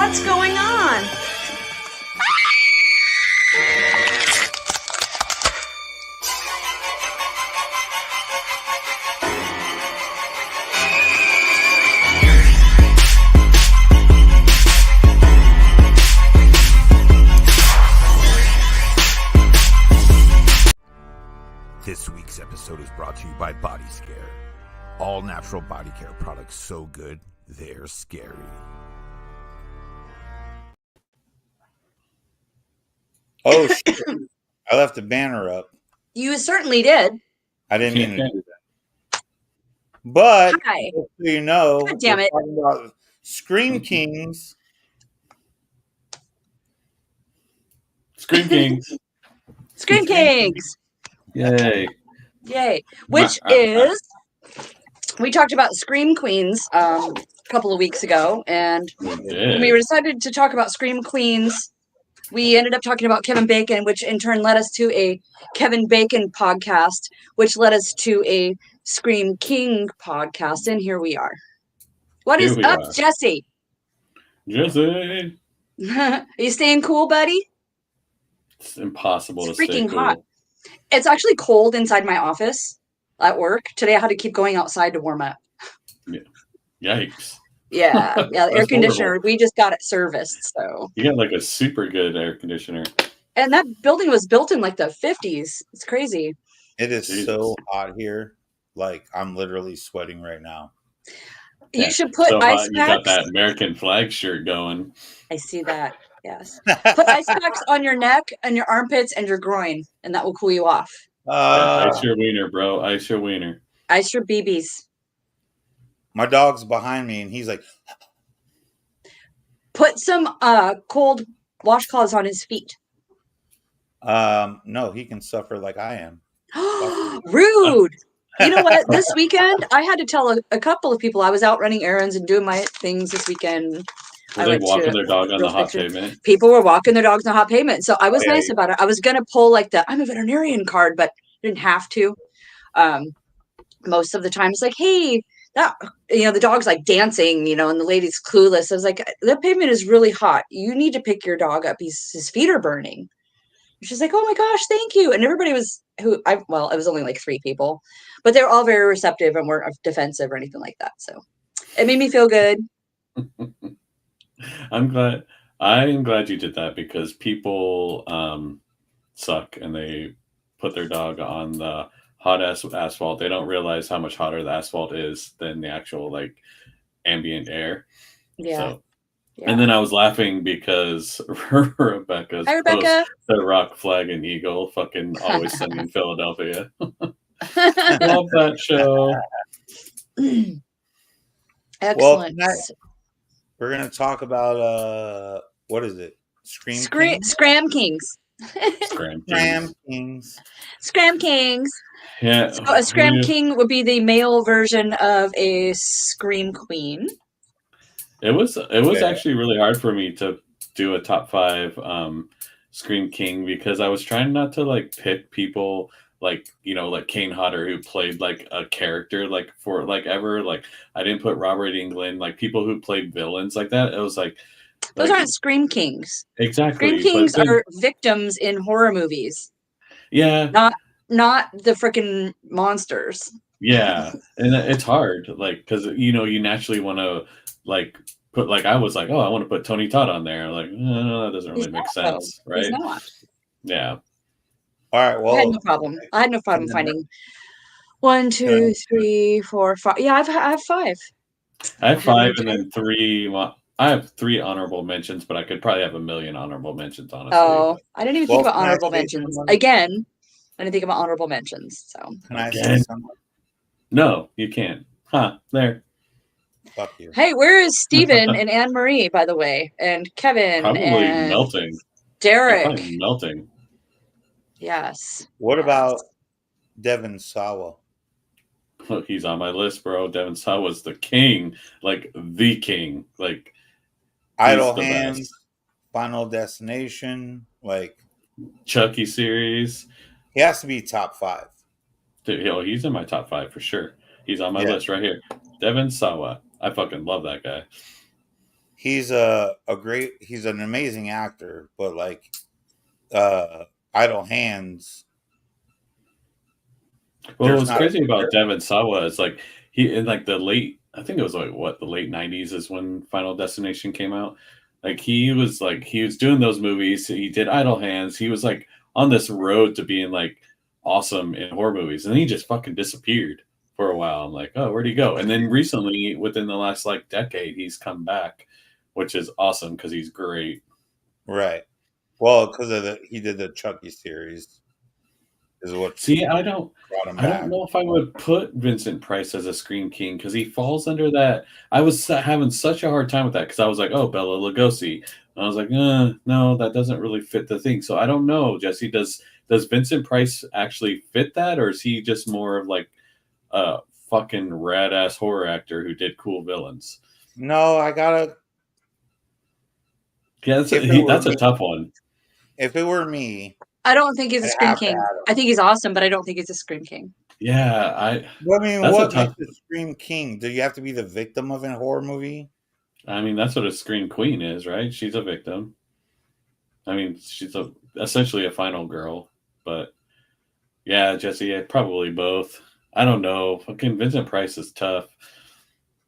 What's going on? This week's episode is brought to you by Body Scare. All natural body care products so good, they're scary. Oh, shit. I left the banner up. You certainly did. I didn't mean to do that. But, Hi. so you know, God damn it. we're talking about Scream Kings. Scream Kings. Scream Kings. Yay. Yay. Which is, we talked about Scream Queens a couple of weeks ago, and when we decided to talk about Scream Queens, we ended up talking about Kevin Bacon, which in turn led us to a Kevin Bacon podcast, which led us to a Scream King podcast, and here we are. What is up, Jesse? Jesse. Are you staying cool, buddy? It's impossible to freaking stay cool. hot. It's actually cold inside my office at work. Today I had to keep going outside to warm up. Yeah. Yikes. Yeah, the air conditioner, horrible. we just got it serviced, so. You got like a super good air conditioner. And that building was built in like the 50s. It's crazy. It is so hot here. Like, I'm literally sweating right now. You should put ice packs. You got that American flag shirt going. I see that, yes. Put ice packs on your neck and your armpits and your groin, and that will cool you off. Ice your wiener, bro. Ice your wiener. Ice your BBs. My dog's behind me, and he's like... Put some cold washcloths on his feet. No, he can suffer like I am. Rude. You know what? This weekend, I had to tell a couple of people I was out running errands and doing my things this weekend. Were they walking their dog on the hot pavement? People were walking their dogs on the hot pavement. So I was nice about it. I was going to pull like the I'm a veterinarian card, but didn't have to. Most of the time, it's like, hey, that, the dog's like dancing, and the lady's clueless. I was like, the pavement is really hot. You need to pick your dog up. His feet are burning. She's like, oh my gosh, thank you. And everybody was it was only like 3 people, but they were all very receptive and weren't defensive or anything like that. So it made me feel good. I'm glad you did that because people suck and they put their dog on the hot asphalt. They don't realize how much hotter the asphalt is than the actual like ambient air. Yeah. So, yeah. And then I was laughing because Rebecca's Hi, Rebecca. The rock, flag, and eagle fucking always singing Philadelphia. Love that show. Excellent. Well, we're gonna talk about what is it? Scram Kings. Scram Kings. Scram Kings. Yeah. So a Scram King would be the male version of a Scream Queen. It was actually really hard for me to do a top 5 Scream King because I was trying not to like pick people like Kane Hodder who played like a character like for like ever. Like I didn't put Robert Englund, like people who played villains like that. It was like those aren't Scream Kings. Exactly. Scream Kings are victims in horror movies. Yeah. Not the freaking monsters. Yeah. And it's hard, like, because you naturally want to like put like I was like, oh, I want to put Tony Todd on there. Like, no, that doesn't really make sense, right? He's not. Yeah. All right. Well, I had no problem finding 1, 2, 3, 4, 5. Yeah, I have 5. I have 5 and then 3. I have 3 honorable mentions, but I could probably have a million honorable mentions, honestly. Oh, I didn't even think about honorable mentions. Again, I didn't think about honorable mentions. So. Can I say something? No, you can't. There. Fuck you. Hey, where is Steven and Anne Marie, by the way? And Kevin. Probably and melting. Derek. Probably melting. Yes. What about Devon Sawa? Look, he's on my list, bro. Devon Sawa's the king. Like, the king. Like, Idle Hands, best. Final Destination, like... Chucky series. He has to be top 5. Dude, he's in my top 5 for sure. He's on my list right here. Devon Sawa. I fucking love that guy. he's he's an amazing actor, but like Idle Hands. Well, what's crazy about Devon Sawa is like he in like the late, I think it was like the late '90s is when Final Destination came out. Like he was doing those movies. He did Idle Hands. He was like on this road to being like awesome in horror movies, and then he just fucking disappeared for a while. I'm like, oh, where'd he go? And then recently, within the last like decade, he's come back, which is awesome because he's great. Right. Well, because he did the Chucky series. Is what I don't know if I would put Vincent Price as a Scream King because he falls under that. I was having such a hard time with that because I was like, oh, Bela Lugosi. And I was like, no, that doesn't really fit the thing. So I don't know, Jesse. Does Vincent Price actually fit that, or is he just more of like a fucking rad ass horror actor who did cool villains? No, I gotta. Yeah, that's a tough one. If it were me, I don't think he's a Scream King. I think he's awesome, but I don't think he's a Scream King. Yeah, I mean, what makes a Scream King? Do you have to be the victim of a horror movie? I mean, that's what a Scream Queen is, right? She's a victim. I mean, she's essentially a final girl. But yeah, Jesse, probably both. I don't know. Fucking Vincent Price is tough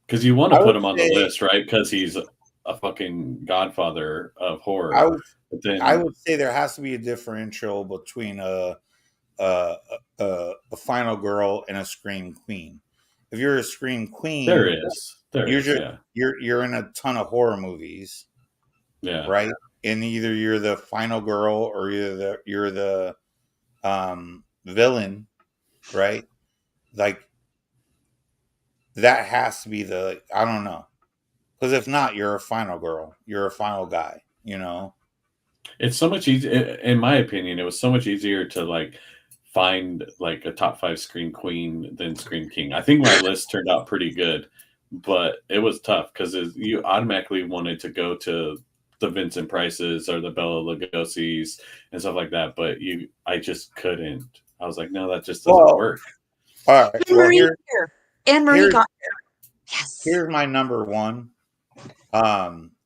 because you want to put him on the list, right? Because he's a fucking godfather of horror. I would say there has to be a differential between a final girl and a Scream Queen. If you're a Scream Queen, you're in a ton of horror movies, yeah, right? And either you're the final girl or you're the villain, right? Like that has to be I don't know, because if not, you're a final girl, you're a final guy, you know. It's so much easier, in my opinion. It was so much easier to like find like a top 5 Scream Queen than Scream King. I think my list turned out pretty good, but it was tough because you automatically wanted to go to the Vincent Prices or the Bela Lugosi's and stuff like that. But I just couldn't. I was like, no, that just doesn't work. All right. Anne-Marie got here. Yes. Here's my number one.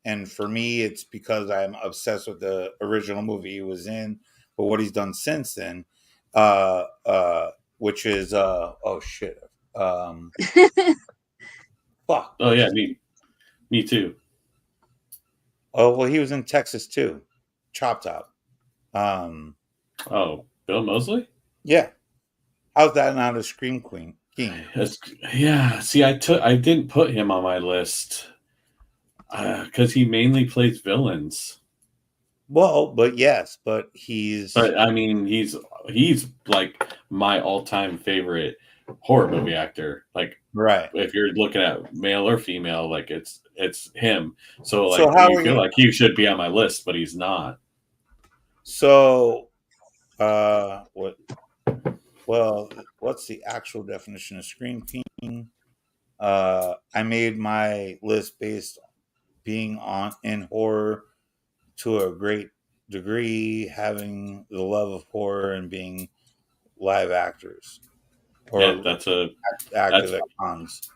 And for me, it's because I'm obsessed with the original movie he was in, but what he's done since then, which is oh shit, fuck. Oh yeah, me too. Oh well, he was in Texas too, Chop Top. Oh, Bill Moseley. Yeah, how's that not a Scream King? Yeah, see, I didn't put him on my list. Because he mainly plays villains. Well, but yes, but I mean, he's like my all-time favorite horror movie actor. Like, right? If you're looking at male or female, like it's him. So like, you feel like he should be on my list, but he's not. So, what? Well, what's the actual definition of Scream King? I made my list based being in horror to a great degree, having the love of horror and being live actors. Or that's actors at cons.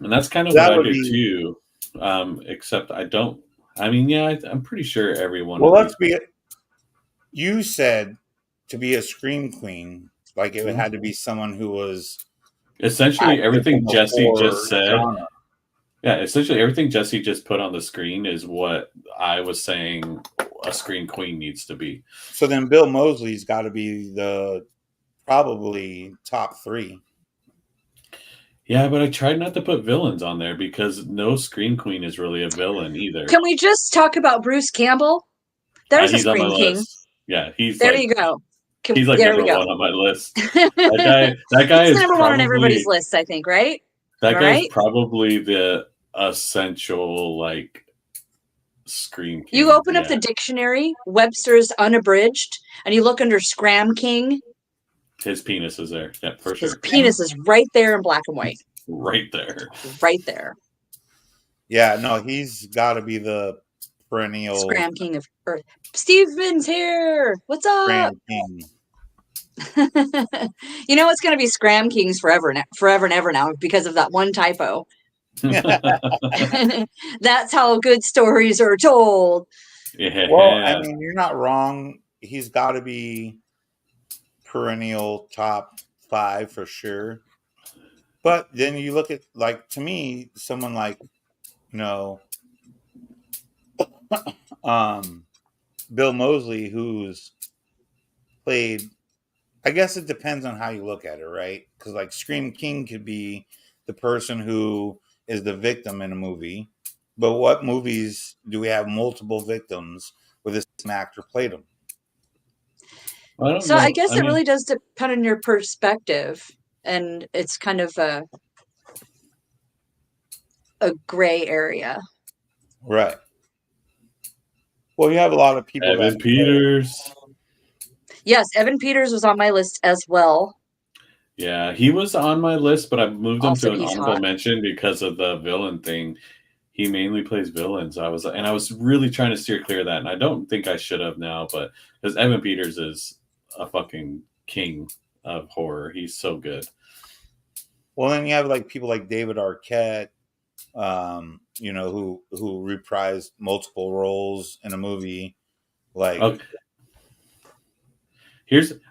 And that's kind of what I do too. Except I don't. I mean, yeah, I'm pretty sure everyone. Well, let's be. You said to be a Scream Queen, like it had to be someone who was essentially everything Jesse just said. Genre. Yeah, essentially everything Jesse just put on the screen is what I was saying a Scream Queen needs to be. So then Bill Moseley's got to be the probably top 3. Yeah, but I tried not to put villains on there because no Scream Queen is really a villain either. Can we just talk about Bruce Campbell? There's a Scream King. List. Yeah, he's there. You go. He's like number 1 on my list. That guy is number 1 on everybody's list, I think, right? That guy's probably the essential like Scream King. You open up the dictionary, Webster's Unabridged, and you look under Scram King. His penis is there. Yeah, for sure. His penis is right there in black and white. Right there. Right there. Yeah, no, he's got to be the perennial Scram King of Earth. Steven's here. What's up? Scram King. You know it's going to be Scram Kings forever and ever now because of that one typo. That's how good stories are told. Yeah. Well, I mean, you're not wrong. He's got to be perennial top 5 for sure. But then you look at, like, to me, someone like, you know, Bill Moseley, who's played, I guess it depends on how you look at it, right? Because, like, Scream King could be the person who is the victim in a movie. But what movies do we have multiple victims where the same actor played them? I don't So know. I guess I it mean, really does depend on your perspective, and it's kind of a gray area. Right. Well, you have a lot of people Evan Peters. Yes, Evan Peters was on my list as well. Yeah, he was on my list, but I moved him Also, to an he's honorable hot. mention because of the villain thing. He mainly plays villains. I was really trying to steer clear of that, and I don't think I should have now, but because Evan Peters is a fucking king of horror. He's so good. Well, then you have like people like David Arquette, you know, who reprised multiple roles in a movie. Like, Okay.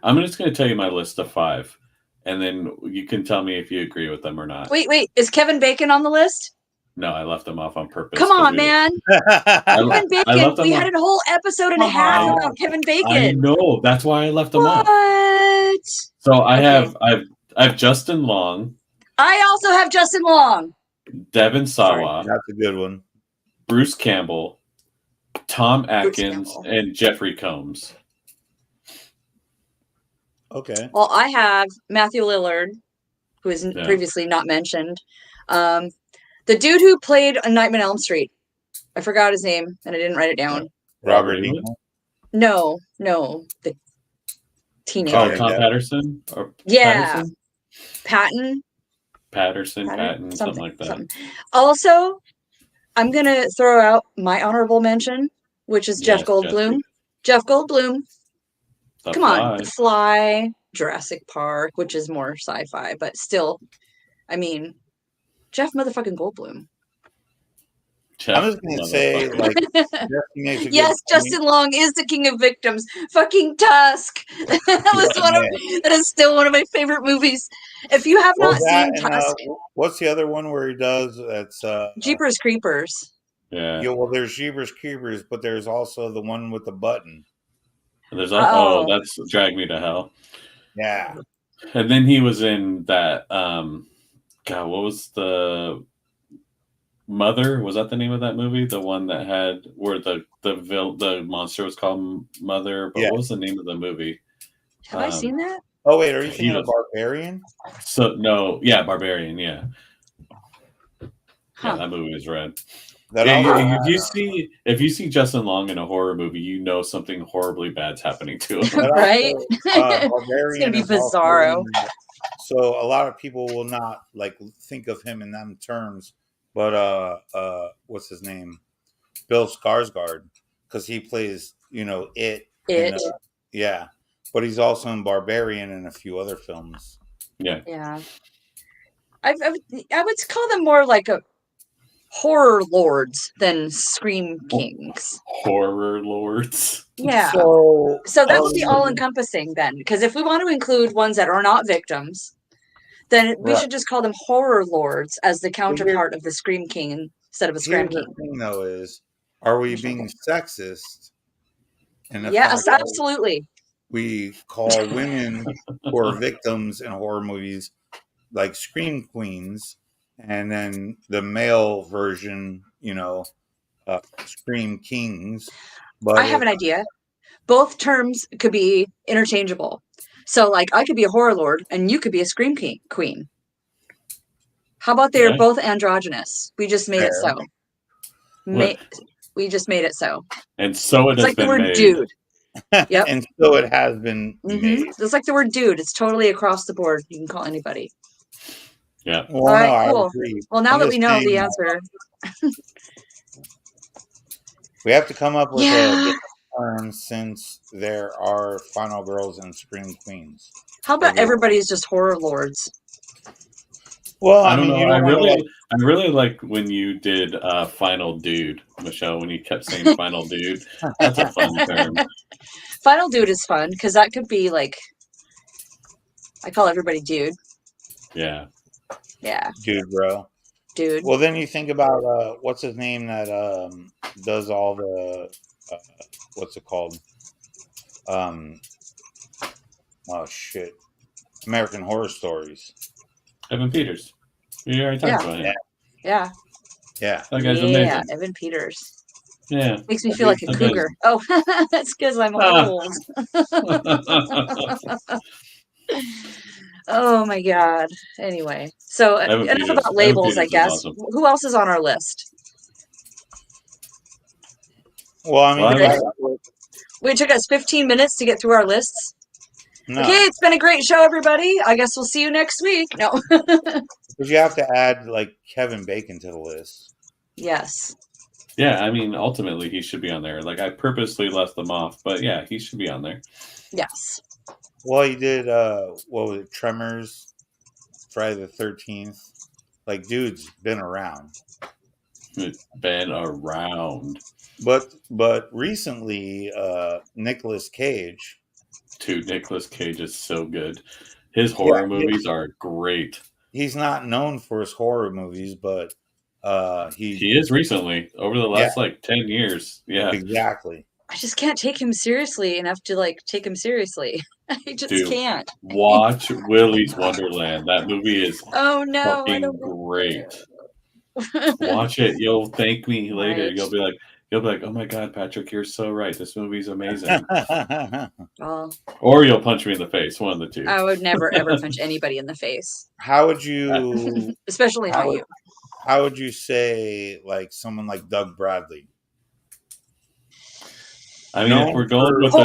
I'm just going to tell you my list of 5, and then you can tell me if you agree with them or not. Wait, is Kevin Bacon on the list? No, I left them off on purpose. Come on, man. Kevin Bacon. We had a whole episode and a half about Kevin Bacon. I know. That's why I left them off. What? So I have Justin Long. I also have Justin Long. Devon Sawa. That's a good one. Bruce Campbell, Tom Atkins, and Jeffrey Combs. Okay. Well, I have Matthew Lillard, who is previously not mentioned. The dude who played a Nightmare on Elm Street. I forgot his name, and I didn't write it down. Robert Englund? No. The teenager. Oh, Tom Patterson? Or yeah. Patterson, something like that. Something. Also, I'm going to throw out my honorable mention, which is Jeff Goldblum. Jeff Goldblum. Come on. The Fly, Jurassic Park, which is more sci-fi, but still, I mean, Jeff motherfucking Goldblum. I'm just going to say, like, yes, Justin Long is the king of victims. Fucking Tusk. That is still one of my favorite movies. If you have not seen Tusk. What's the other one where he does? That's Jeepers Creepers. Yeah, well, there's Jeepers Creepers, but there's also the one with the button. There's that's Drag Me to Hell. Yeah. And then he was in that God, what was the Mother? Was that the name of that movie? The one that had where the monster was called Mother, but what was the name of the movie? Have I seen that? Oh wait, are you thinking of Barbarian? So no, yeah, Barbarian, yeah. Yeah, that movie is rad. If you see Justin Long in a horror movie, you know something horribly bad's happening to him. Right? It's gonna be bizarro. So a lot of people will not like think of him in them terms, but what's his name? Bill Skarsgård, because he plays, it. Yeah, but he's also in Barbarian and a few other films. Yeah. Yeah. I would call them more like a horror lords than scream kings. Horror lords. Yeah. So that would be all encompassing then, because if we want to include ones that are not victims, then we should just call them horror lords as the counterpart of the scream king instead of a scream king. The thing though is, are we being sexist? Yes, absolutely. We call women who are victims in horror movies like scream queens, and then the male version, scream kings. But I have an idea. Both terms could be interchangeable. So, like, I could be a horror lord, and you could be a scream queen. How about they're both androgynous? We just made it so. We just made it so. And so it it's has like been the word made. dude. Yep. And so it has been made. It's like the word dude. It's totally across the board. You can call anybody. Yeah. Well, all right, cool. I agree. Well, now that we know the answer. We have to come up with a term since there are final girls and scream queens. How about everybody's just horror lords? Well, I don't know. you don't want to like. I really like when you did Final Dude, Michelle, when you kept saying Final Dude. That's a fun term. Final Dude is fun because that could be like, I call everybody dude. Yeah. Yeah. Dude, bro. Dude. Well, then you think about what's his name that does all the what's it called? Oh shit, American Horror Stories. Evan Peters. We already talked about him. Yeah. Yeah. That guy's amazing. Evan Peters. Yeah. Makes me feel like a cougar. Oh, that's because I'm old. Oh my god. Anyway, so enough about labels, I guess. Awesome. Who else is on our list? Well, I mean, it took us 15 minutes to get through our lists. No. Okay, it's been a great show, everybody. I guess we'll see you next week. No. Because you have to add like Kevin Bacon to the list. Yes. Yeah, I mean, ultimately he should be on there. Like I purposely left them off, but yeah, he should be on there. Yes. Well, he did. What was it? Tremors, Friday the 13th. Like, dude's been around. Been around. But recently, Nicolas Cage. Dude, Nicolas Cage is so good. His horror movies are great. He's not known for his horror movies, but he is recently over the last like 10 years. Yeah, exactly. I just can't take him seriously enough to like take him seriously. I just can't. Watch Willy's Wonderland. That movie is fucking great. Watch it. You'll thank me later. Right. You'll be like, oh my god, Patrick, you're so right. This movie's amazing. Or you'll punch me in the face. One of the two. I would never ever punch anybody in the face. How would you? Especially not you. How would you say like someone like Doug Bradley? I mean, if we're going with the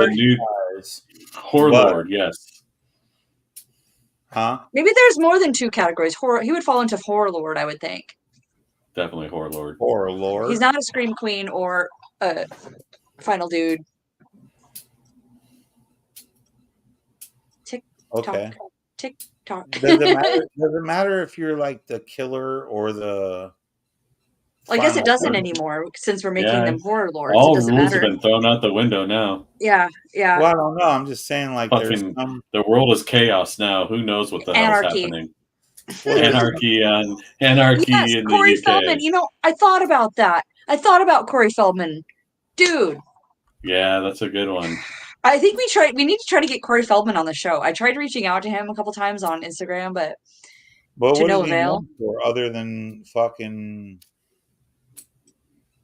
new Horror Lord, yes. Huh? Maybe there's more than two categories. Horror. He would fall into Horror Lord, I would think. Definitely Horror Lord. Horror Lord. He's not a Scream Queen or a Final Dude. Tick tock. Tick tock. Does it matter if you're like the killer or the? Well, I guess it doesn't anymore since we're making them Horror Lords. All rules have been thrown out the window now. Yeah. Well, I don't know. I'm just saying, like, the world is chaos now. Who knows what the hell's happening? Anarchy in the Corey UK. Feldman. You know, I thought about that. I thought about Corey Feldman, dude. Yeah, that's a good one. I think we need to try to get Corey Feldman on the show. I tried reaching out to him a couple times on Instagram, but to no avail. Other than fucking.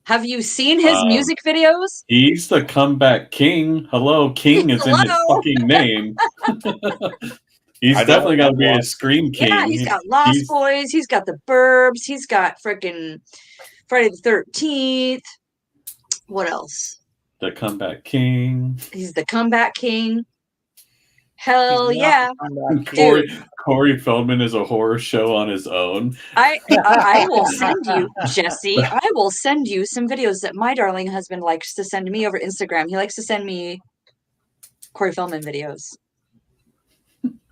Have you seen his music videos? He's the comeback king. Hello, king is in his fucking name. He's definitely got to be a Scream King. Yeah, he's got Lost Boys. He's got The Burbs. He's got freaking Friday the 13th. What else? The Comeback King. He's the Comeback King. Hell yeah. Corey Feldman is a horror show on his own. I will send you, Jesse, I will send you some videos that my darling husband likes to send me over Instagram. He likes to send me Corey Feldman videos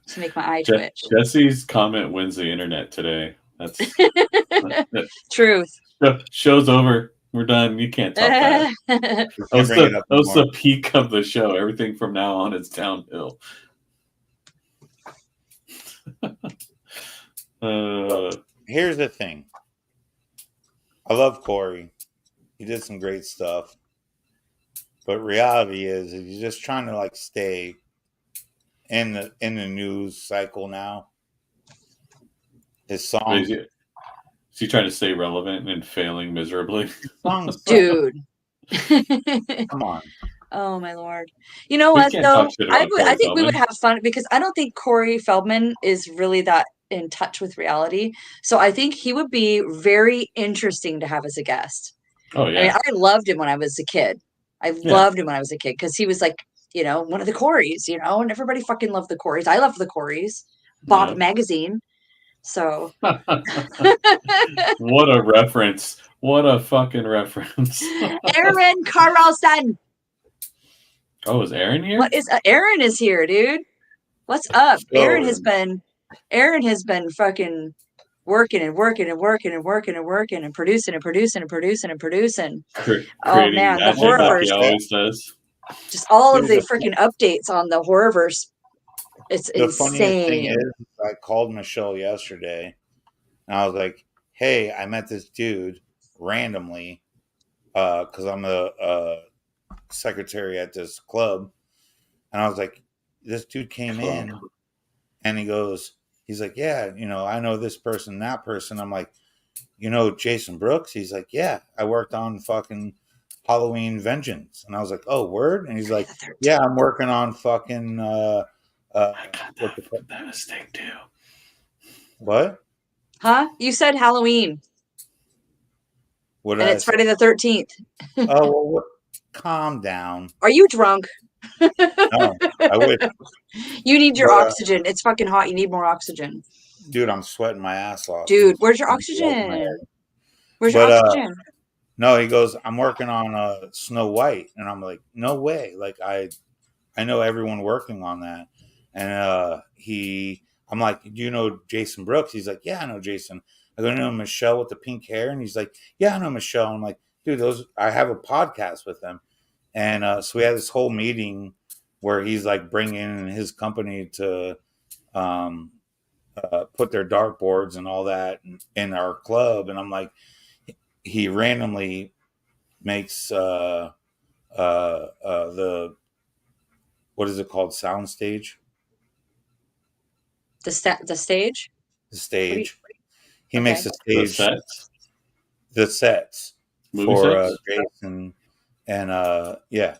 to make my eye twitch. Jesse's comment wins the internet today. That's truth. Show's over. We're done. You can't top that. That was the peak of the show. Everything from now on is downhill. Here's the thing. I love Corey. He did some great stuff. But reality is he's just trying to like stay in the news cycle now. His songs. Is he trying to stay relevant and failing miserably? Dude. Come on. Oh my Lord! You know what though? I think we would have fun because I don't think Corey Feldman is really that in touch with reality. So I think he would be very interesting to have as a guest. Oh yeah! I mean, I loved him when I was a kid. Loved him when I was a kid because he was like, you know, one of the Coreys, you know, and everybody fucking loved the Coreys. I loved the Coreys. Bob Magazine. So. What a reference! What a fucking reference! Aaron Carlson. Oh, is Aaron here? What is Aaron is here, dude? What's up? Aaron has been fucking working and working and working and working and working and producing and producing and producing and producing. Oh Creating man, the magic like he horrorverse, always does. just all of Dude, the freaking updates on the horrorverse. It's the funniest thing insane. is, I called Michelle yesterday, and I was like, "Hey, I met this dude randomly, because I'm a secretary at this club," and I was like, "This dude came in, and he's like, yeah, I know this person, that person." I'm like, Jason Brooks? He's like, yeah, I worked on fucking Halloween Vengeance. And I was like, oh, word? And he's like, yeah, I'm working on fucking I got that mistake too. what? Huh? You said Halloween. What And it's Friday the 13th. Oh, well, what? Calm down. Are you drunk? No, I wish. You need your oxygen. It's fucking hot. You need more oxygen. Dude, I'm sweating my ass off. Dude, where's your oxygen? Where's your oxygen? No, he goes, I'm working on Snow White. And I'm like, no way. Like, I know everyone working on that. And I'm like, do you know Jason Brooks? He's like, yeah, I know Jason. I go, know Michelle with the pink hair? And he's like, yeah, I know Michelle. I'm like, dude, I have a podcast with them. And so we had this whole meeting where he's like bringing in his company to put their dartboards and all that in our club. And I'm like, he randomly makes the what is it called? Soundstage? The stage? The stage. He Okay. makes the stage. The sets Movie for sets? Jason. And yeah.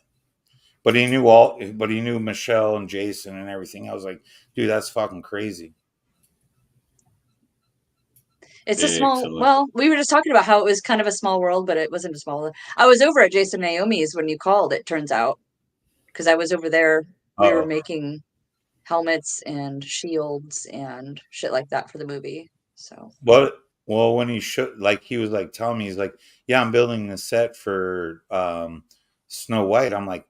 But he knew Michelle and Jason and everything. I was like, dude, that's fucking crazy. It's a small, well, we were just talking about how it was kind of a small world, but it wasn't a small world. I was over at Jason Naomi's when you called, it turns out, because I was over there. We were making helmets and shields and shit like that for the movie. So, well, when he was like telling me, he's like, yeah, I'm building the set for Snow White. I'm like,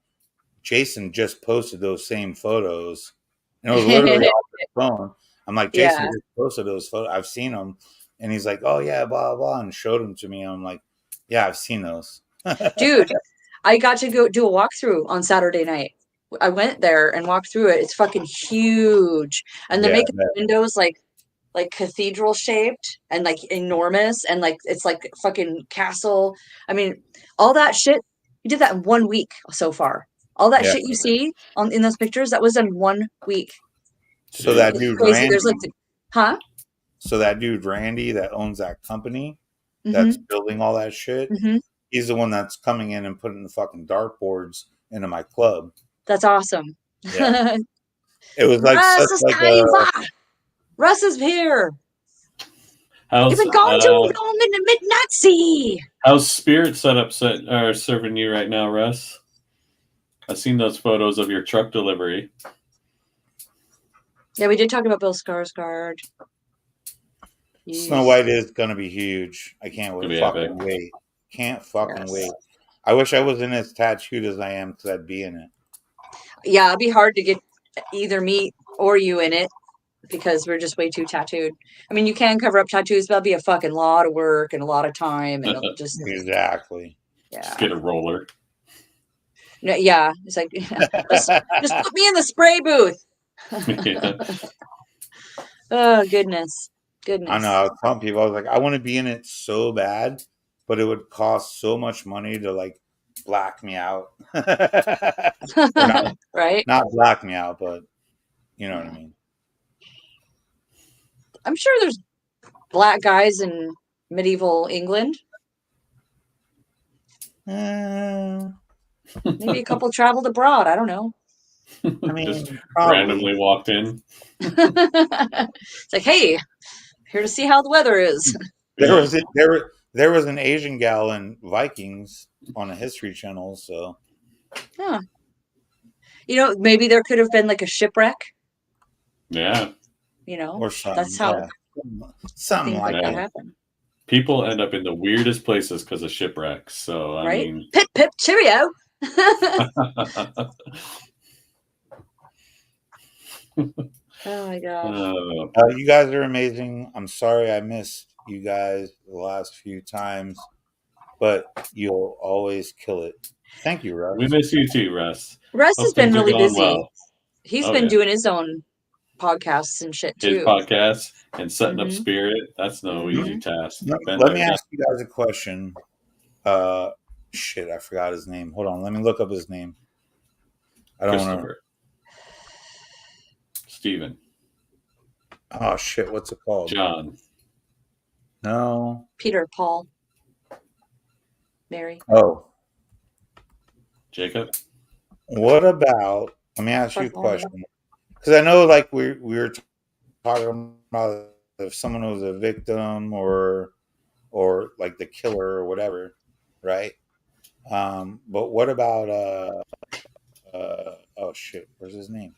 Jason just posted those same photos, and it was literally off his phone. I'm like, Jason just posted those photos. I've seen them. And he's like, oh, yeah, blah, blah, and showed them to me. I'm like, yeah, I've seen those. Dude, I got to go do a walkthrough on Saturday night. I went there and walked through it. It's fucking huge. And they're making the windows like cathedral shaped and like enormous. And like it's like fucking castle. I mean, all that shit. You did that in 1 week so far. All that shit you see in those pictures, that was in 1 week. So that dude, crazy. Randy, There's like huh? So that dude, Randy, that owns that company, that's building all that shit, he's the one that's coming in and putting the fucking dartboards into my club. That's awesome. Yeah. It was like Russ is here. You've been gone too long in the mid-Nazi. How's Spirit are serving you right now, Russ? I've seen those photos of your truck delivery. Yeah, we did talk about Bill Skarsgård. Snow White is gonna be huge. I can't fucking wait. Can't fucking wait. I wish I was in as tattooed as I am, because I'd be in it. Yeah, it'd be hard to get either me or you in it because we're just way too tattooed. I mean, you can cover up tattoos, but that'll be a fucking lot of work and a lot of time, and it'll just exactly. Yeah. Just get a roller. No, yeah, it's like just put me in the spray booth. Oh goodness. I know. I was telling people, I was like, I want to be in it so bad, but it would cost so much money to like black me out. Right? Not black me out, but you know what I mean. I'm sure there's black guys in medieval England. Maybe a couple traveled abroad. I don't know. I mean, just randomly walked in. It's like, hey, here to see how the weather is. There was an Asian gal in Vikings on a History Channel, so. Yeah. You know, maybe there could have been like a shipwreck. Yeah. You know, or something. That's how something like that happen. People end up in the weirdest places because of shipwrecks. So I mean, pip pip cheerio. Oh my gosh. You guys are amazing. I'm sorry I missed you guys the last few times, but you'll always kill it. Thank you, Russ. We miss you too, Russ. Russ Hope has been things are really going busy. well. He's been doing his own podcasts and shit too. His podcast and setting up Spirit. That's no easy task. Let me ask you guys a question. Shit, I forgot his name. Hold on, let me look up his name. I don't want to. Steven. Oh shit, what's it called? John. No. Peter, Paul, Mary. Oh. Jacob. What about? Let me ask you a question, because I know, like we were talking about if someone was a victim or like the killer or whatever, right? But what about oh shit, where's his name?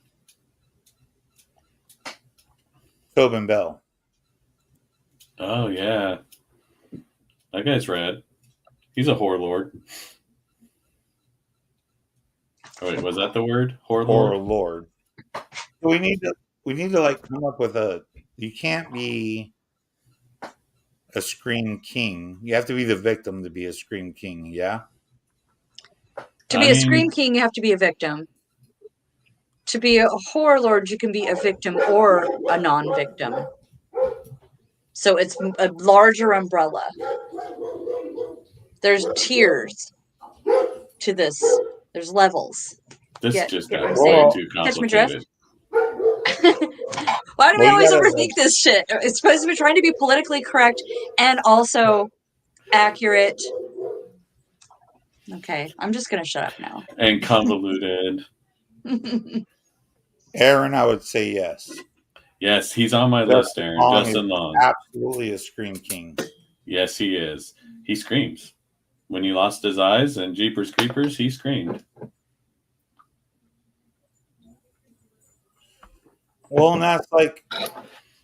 Tobin Bell. Oh yeah, that guy's rad. He's a whore lord. Oh, wait, was that the word? Whore lord. We need to like come up with you can't be a scream king. You have to be the victim to be a scream king, yeah? To be a scream king, you have to be a victim. To be a horror lord, you can be a victim or a non-victim. So it's a larger umbrella. There's tiers to this. There's levels. This just got way too complicated. Why do we always overthink this shit? It's supposed to be trying to be politically correct and also accurate. Okay, I'm just going to shut up now. And convoluted. Aaron, I would say yes. Yes, he's on my list, Aaron. Justin Long. Absolutely a scream king. Yes, he is. He screams. When he lost his eyes and Jeepers Creepers, he screamed. Well, and that's like, I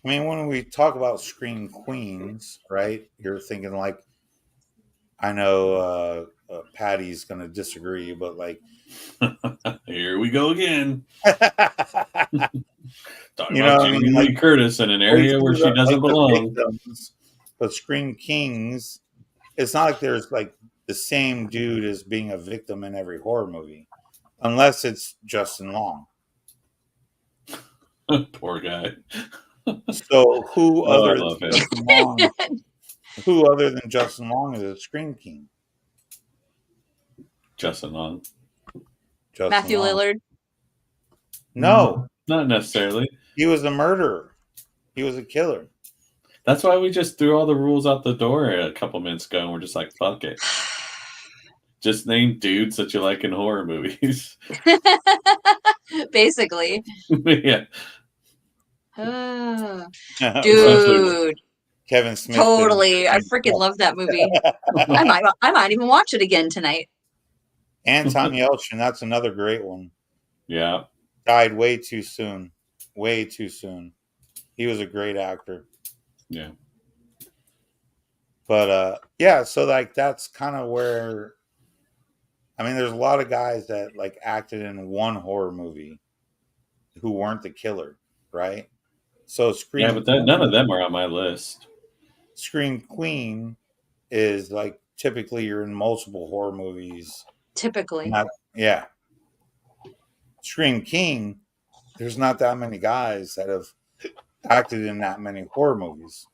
mean, when we talk about scream queens, right? You're thinking like, I know Patty's going to disagree, but like, here we go again. Talking you about know, Jamie Lee Curtis in an area where she doesn't belong. Victims, but scream kings, it's not like there's like the same dude as being a victim in every horror movie, unless it's Justin Long. Poor guy. So who other than Justin Long? Who other than Justin Long is a scream king? Justin Long. Matthew Lillard. No, not necessarily. He was a murderer. He was a killer. That's why we just threw all the rules out the door a couple minutes ago, and we're just like, fuck it. Just name dudes that you like in horror movies. Basically. Yeah. Dude. Kevin Smith. Totally. I freaking love that movie. I might even watch it again tonight. Anton Yelchin, that's another great one. Yeah. Died way too soon. Way too soon. He was a great actor. Yeah. But yeah, so like that's kind of where, I mean, there's a lot of guys that like acted in one horror movie who weren't the killer, right? So Scream. Yeah, but none of them are on my list. Scream Queen is like typically you're in multiple horror movies. Typically. Yeah. Scream King, there's not that many guys that have acted in that many horror movies.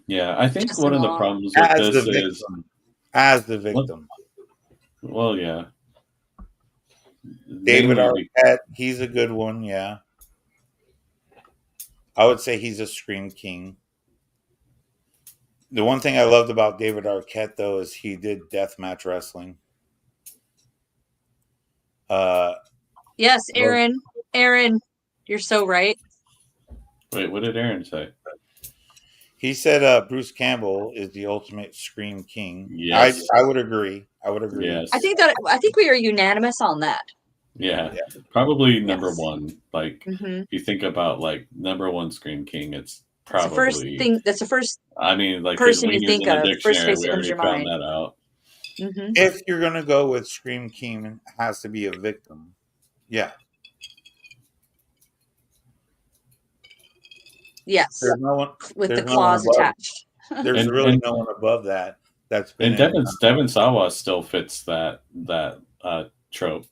Yeah, I think one of the problems with this is as the victim. Well, yeah. David Arquette, he's a good one, yeah. I would say he's a Scream King. The one thing I loved about David Arquette, though, is he did deathmatch wrestling. Yes, Aaron. Aaron, you're so right. Wait, what did Aaron say? He said Bruce Campbell is the ultimate Scream King. Yes. I would agree. Yes. I think we are unanimous on that. Yeah. Probably number one. Like if you think about like number one Scream King, it's probably that's the first I mean, like person you think of. First face we that comes already to your found mind. that out. Mm-hmm. If you're gonna go with Scream King, it has to be a victim. Yeah. Yes, There's no one with the there's no one claws above. attached. There's And really no one above that. That's been and Devon Sawa still fits that trope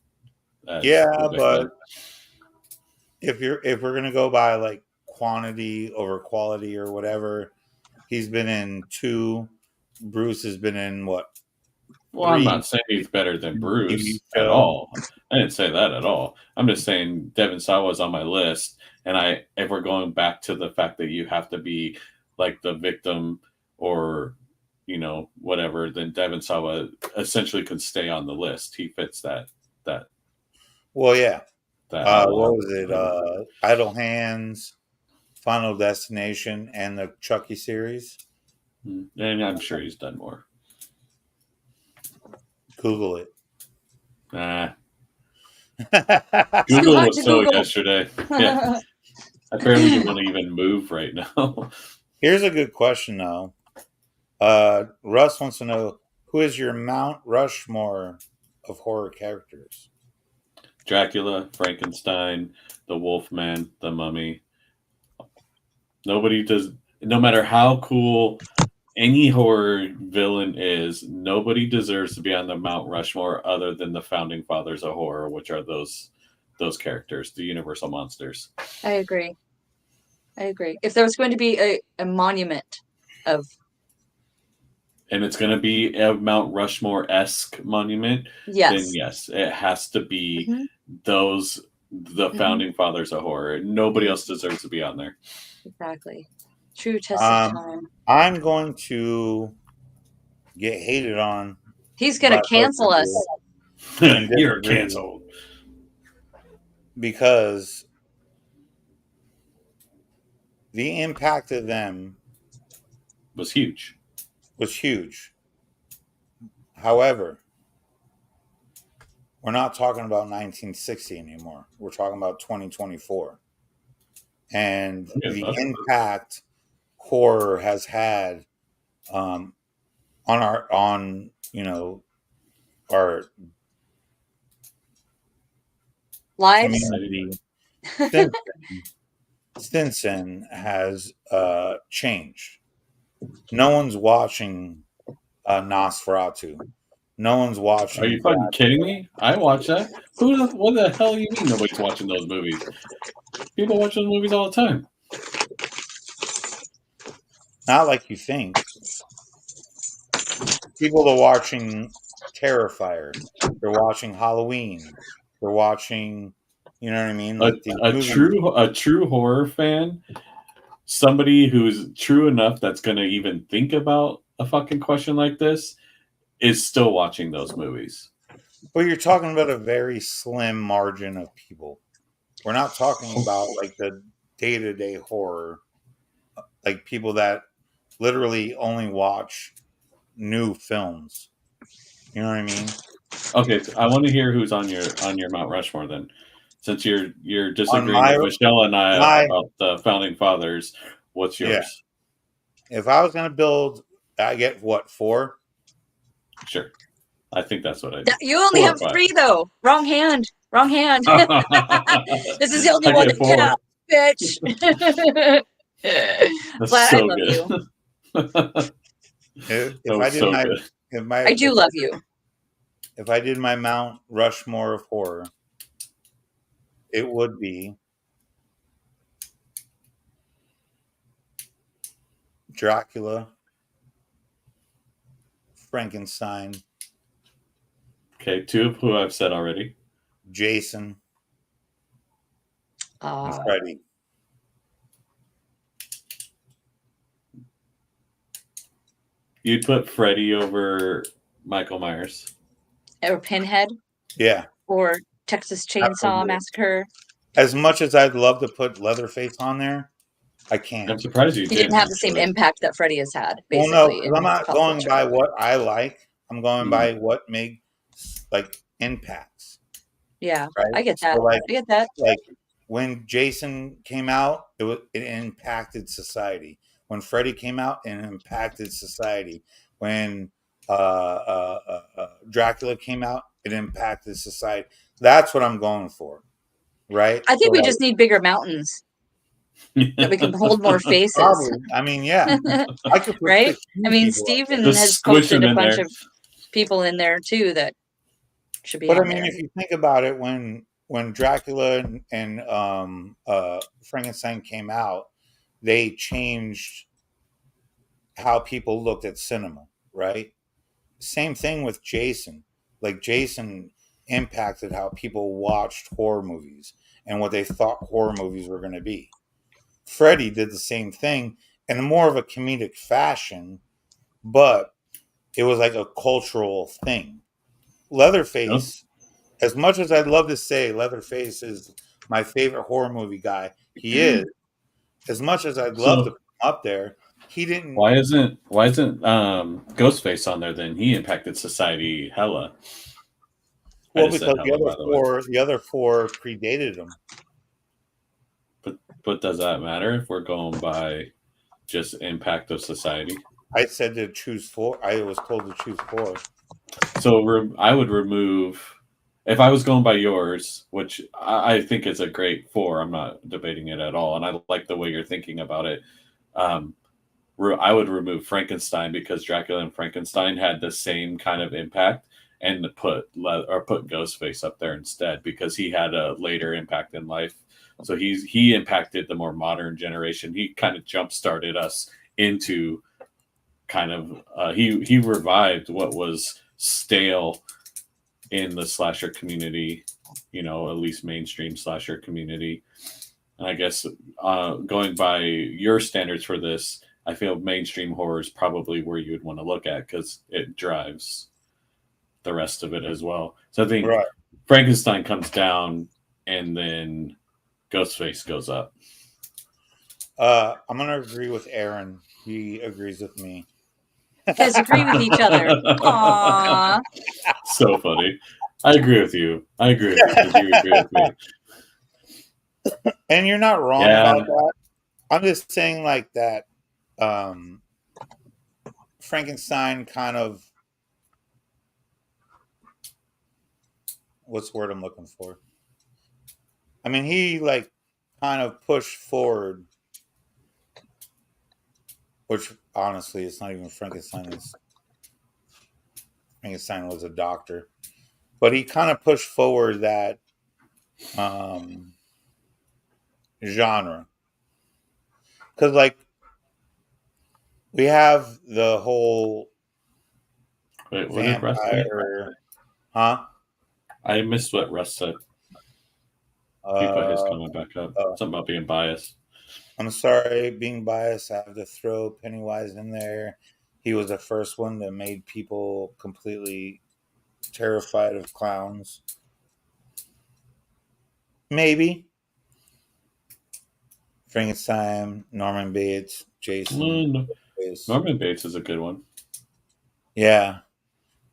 as yeah, the but victim. if we're gonna go by like quantity over quality or whatever, he's been in 2. Bruce has been in what? Well, I'm 3 not saying he's better than TV Bruce at film. all. I didn't say that at all. I'm just saying Devon Sawa's on my list, and if we're going back to the fact that you have to be like the victim or whatever, then Devon Sawa essentially could stay on the list. He fits that Well, yeah. outline. What was it? Idle Hands, Final Destination, and the Chucky series. And I'm sure he's done more. Google it. Google hot was to so Google. yesterday. Yeah. I barely want to even move right now. Here's a good question, though. Russ wants to know, who is your Mount Rushmore of horror characters? Dracula, Frankenstein, the Wolfman, the Mummy. Nobody does. No matter how cool any horror villain is, nobody deserves to be on the Mount Rushmore other than the founding fathers of horror, which are those characters, the Universal monsters. I agree. If there was going to be a monument of, and it's going to be a Mount Rushmore-esque monument, then yes, it has to be the founding fathers of horror. Nobody else deserves to be on there. Exactly. True test of time. I'm going to get hated on. He's going to cancel us. You're canceled. Because the impact of them was huge. However, we're not talking about 1960 anymore. We're talking about 2024. And the impact horror has had on our lives community since then has changed. No one's watching Nosferatu. No one's watching. Are you fucking kidding me? I watch that. What the hell do you mean nobody's watching those movies? People watch those movies all the time. Not like you think. People are watching Terrifier. They're watching Halloween. They're watching, you know what I mean? Like a true horror fan, somebody who's true enough that's going to even think about a fucking question like this, is still watching those movies. But you're talking about a very slim margin of people. We're not talking about like the day-to-day horror, like people that literally only watch new films. You know what I mean? Okay, so I want to hear who's on your Mount Rushmore then. Since you're disagreeing with Michelle and I about the founding fathers, what's yours? Yeah. If I was going to build, I get what, 4? Sure. I think that's what I do. You only have 3 though. Wrong hand. This is the only one that counts, bitch. That's so good. I do love you. If I did my Mount Rushmore of horror, it would be Dracula, Frankenstein. Okay, 2 of who I've said already. Jason. And Freddy. You'd put Freddy over Michael Myers. Or Pinhead. Yeah. Or Texas Chainsaw Massacre. As much as I'd love to put Leatherface on there, I can't. I'm surprised you didn't have the same impact that Freddy has had. Basically, well, no, I'm not going by what I like. I'm going by what makes impacts. Yeah, right? I get that. So I get that. Like when Jason came out, it impacted society. When Freddy came out, it impacted society. When Dracula came out, it impacted society. That's what I'm going for, right? I think we just need bigger mountains. that we can hold more faces. Probably. I mean, yeah. I could put Right? 16 I mean, people up there. Steven Just has squish posted them a in bunch there. of people in there too that should be But I on mean, there. if you think about it, when Dracula and Frankenstein came out, they changed how people looked at cinema, right? Same thing with Jason. Like Jason impacted how people watched horror movies and what they thought horror movies were going to be. Freddy did the same thing in more of a comedic fashion, but it was like a cultural thing. Leatherface, as much as I'd love to say Leatherface is my favorite horror movie guy, he is. As much as I'd love to put him up there, he didn't. Why isn't Ghostface on there then? He impacted society hella. Well, because the other four predated him. But does that matter if we're going by just impact of society? I said to choose 4. I was told to choose 4. So I would remove, if I was going by yours, which I think is a great 4. I'm not debating it at all, and I like the way you're thinking about it. I would remove Frankenstein because Dracula and Frankenstein had the same kind of impact, and put Ghostface up there instead because he had a later impact in life. So he impacted the more modern generation. He kind of jump started us into kind of he revived what was stale in the slasher community, at least mainstream slasher community. And I guess going by your standards for this, I feel mainstream horror is probably where you would want to look at because it drives the rest of it as well. So I think Frankenstein comes down and then Ghostface goes up. I'm going to agree with Aaron. He agrees with me. You guys agree with each other. Aww. So funny. I agree with you. I agree with you because you agree with me. And you're not wrong about that. I'm just saying like that Frankenstein kind of, what's the word I'm looking for? I mean, he like kind of pushed forward, which honestly, it's not even Frankenstein. Frankenstein was a doctor, but he kind of pushed forward that genre. Because like we have the whole Wait, what did Russ say? Huh? I missed what Russ said. He put his comment back up. Something about being biased. I'm sorry, being biased. I have to throw Pennywise in there. He was the first one that made people completely terrified of clowns. Maybe. Frankenstein, Norman Bates, Jason. Norman Bates is a good one. Yeah.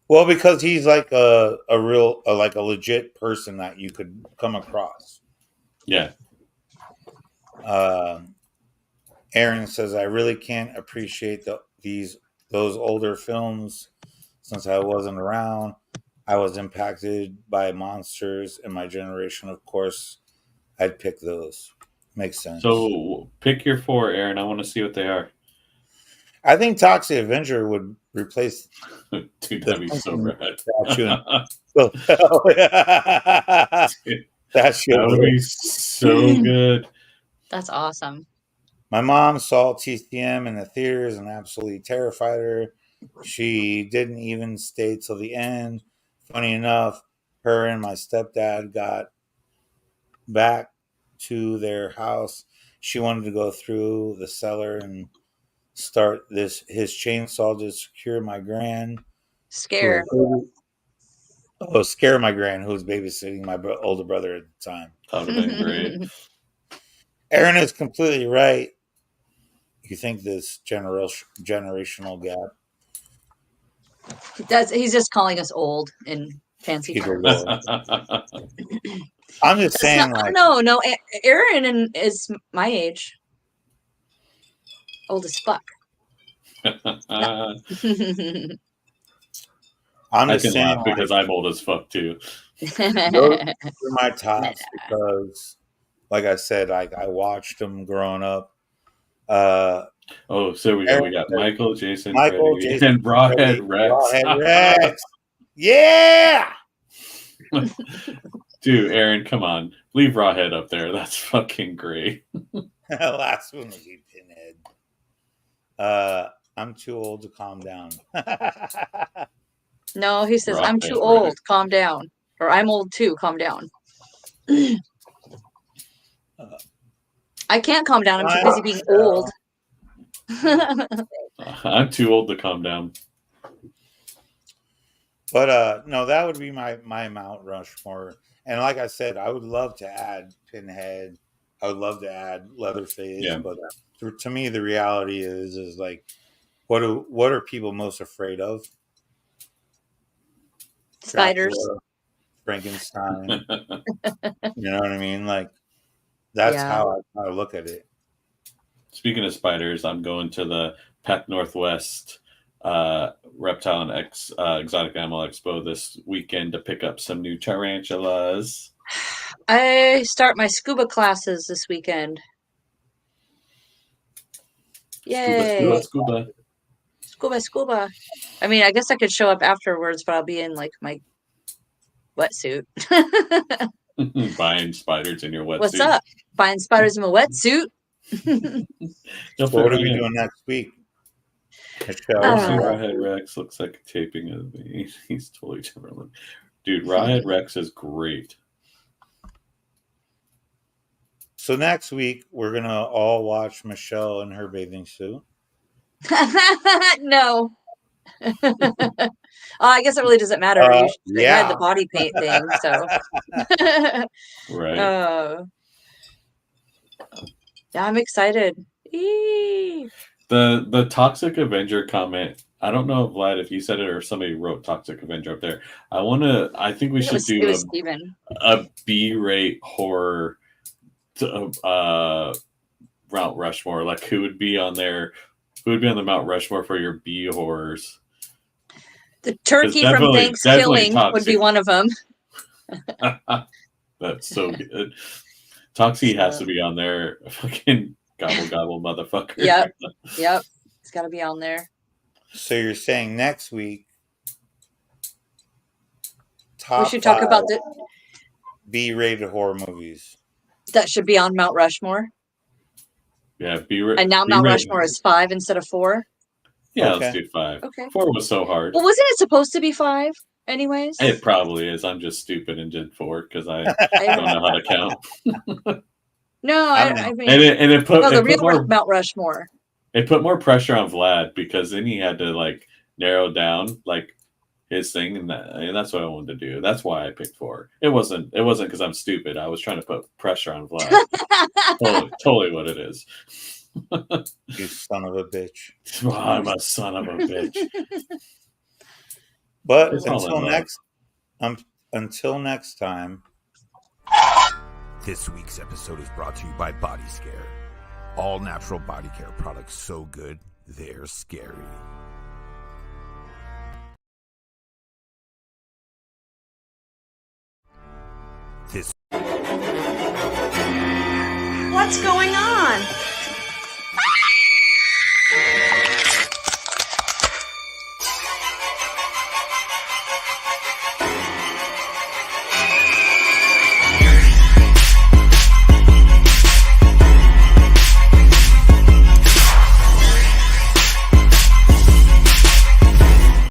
Well, because he's like a legit person that you could come across. Yeah. Aaron says, I really can't appreciate those older films since I wasn't around. I was impacted by monsters in my generation. Of course, I'd pick those. Makes sense. So pick your 4, Aaron. I want to see what they are. I think Toxic Avenger would replace. Dude, that'd be so rad. That would be so good. That's awesome. My mom saw TCM in the theaters and absolutely terrified her. She didn't even stay till the end. Funny enough, her and my stepdad got back to their house. She wanted to go through the cellar and start his chainsaw to secure my gran. Scare my gran, who was babysitting my older brother at the time. That would have been great. Aaron is completely right. You think this generational gap? He's just calling us old in fancy terms. I'm just saying, no. Aaron is my age. Old as fuck. I'm I just can saying laugh because I'm old as fuck too. Those are my tops because, like I said, like I watched them growing up. So we got Michael, Jason, Michael, Freddy, Jason, and Rawhead Freddy, Rex. Rawhead Rex. Yeah. Dude, Aaron, come on. Leave Rawhead up there. That's fucking great. Last one would be Pinhead. I'm too old to calm down. No, he says, Rawhead I'm too Rex. old. Calm down. Or I'm old too. Calm down. I can't calm down. I'm too busy being old. I'm too old to calm down. But no, that would be my Mount Rushmore. And like I said, I would love to add Pinhead. I would love to add Leatherface. Yeah. But to me, the reality is like, what are people most afraid of? Spiders. Dracula, Frankenstein. You know what I mean? Like, that's how I look at it. Speaking of spiders, I'm going to the Pac Northwest Reptile and Exotic Animal Expo this weekend to pick up some new tarantulas. I start my scuba classes this weekend. Yay. Scuba. I mean, I guess I could show up afterwards, but I'll be in like my wetsuit. Buying spiders in your wetsuit. What's up? Buying spiders in my wetsuit. So what are we doing next week? Rawhead Rex looks like a taping of me. He's totally different. Dude, Rawhead Rex is great. So next week we're gonna all watch Michelle in her bathing suit. No. I guess it really doesn't matter. They had the body paint thing, so right. Yeah, I'm excited. Eee. The Toxic Avenger comment. I don't know, Vlad, if you said it or somebody wrote Toxic Avenger up there. I think we should do a B-rate horror Mount Rushmore. Like, who would be on there? Who would be on the Mount Rushmore for your B horrors? The turkey from Thanksgiving would be one of them. That's so good. Toxie has to be on there. Fucking gobble motherfucker. Yep. It's got to be on there. So you're saying next week we should talk about the B-rated horror movies that should be on Mount Rushmore. Yeah, and now Mount Rushmore is 5 instead of 4. Yeah, okay. Let's do 5. Okay. 4 was so hard. Well, wasn't it supposed to be 5 anyways? It probably is. I'm just stupid and did 4 because I don't know how to count. No, I mean, and it put the real more, Mount Rushmore. It put more pressure on Vlad because then he had to like narrow down like his thing, and that's what I wanted to do. That's why I picked 4. It wasn't because I'm stupid. I was trying to put pressure on Vlad. totally what it is. You son of a bitch. I'm a son of a bitch. But until next time. This week's episode is brought to you by Body Scare. All natural body care products so good, they're scary. What's going on?